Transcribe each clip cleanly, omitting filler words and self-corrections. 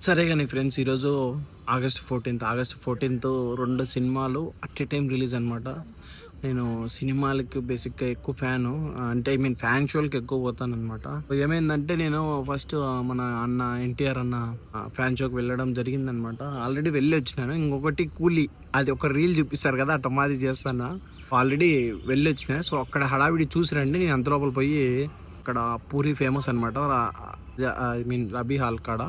సరే కానీ ఫ్రెండ్స్, ఈరోజు ఆగస్ట్ 14th 2 సినిమాలు అట్ ఏ టైం రిలీజ్ అనమాట. నేను సినిమాలకి బేసిక్గా ఎక్కువ ఫ్యాను, అంటే ఫ్యాన్ షోలకి ఎక్కువ పోతాను అనమాట. ఏమైందంటే నేను ఫస్ట్ మన అన్న ఎన్టీఆర్ అన్న ఫ్యాన్ షోకి వెళ్ళడం జరిగిందనమాట. ఆల్రెడీ వెళ్ళి వచ్చినాను. ఇంకొకటి కూలీ, అది ఒక రీల్ చూపిస్తారు కదా, అట్ట మాది చేస్తాను. ఆల్రెడీ వెళ్ళి వచ్చినా. సో అక్కడ హడావిడి చూసి రండి. నేను అంత లోపల పోయి అక్కడ పూరి ఫేమస్ అనమాట, రబీ హాల్ కాడ.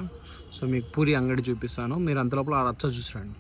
సో మీకు పూరి అంగడి చూపిస్తాను, మీరు అంత లోపల ఆ రచ్చ చూసి రండి.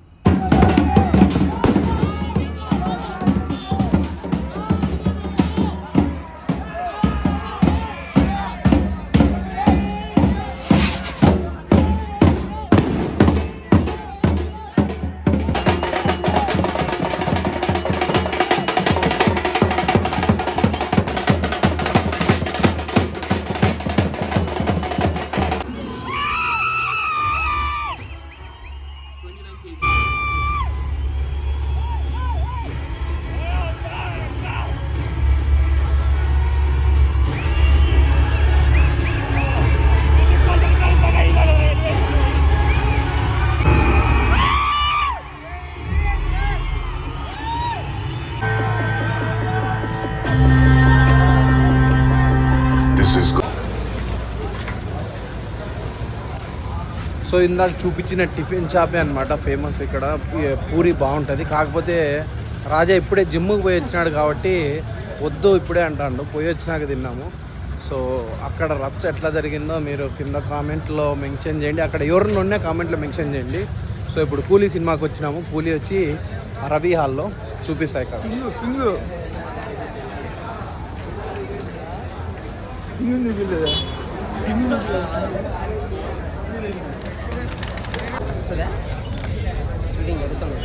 సో ఇందాక చూపించిన టిఫిన్ షాపే అనమాట ఫేమస్ ఇక్కడ. పూరి బాగుంటుంది. కాకపోతే రాజా ఇప్పుడే జిమ్కి పోయి వచ్చినాడు కాబట్టి వద్దు ఇప్పుడే అంటాడు. పోయి వచ్చినాక తిన్నాము. సో అక్కడ రచ్చ ఎట్లా జరిగిందో మీరు కింద కామెంట్లో మెన్షన్ చేయండి. అక్కడ ఎవరిని ఉన్నా కామెంట్లో మెన్షన్ చేయండి. సో ఇప్పుడు కూలీ సినిమాకి వచ్చినాము. కూలీ వచ్చి రబీ హాల్లో చూపిస్తాయి ఇక్కడ. షూటింగ్ జరుగుతుంది.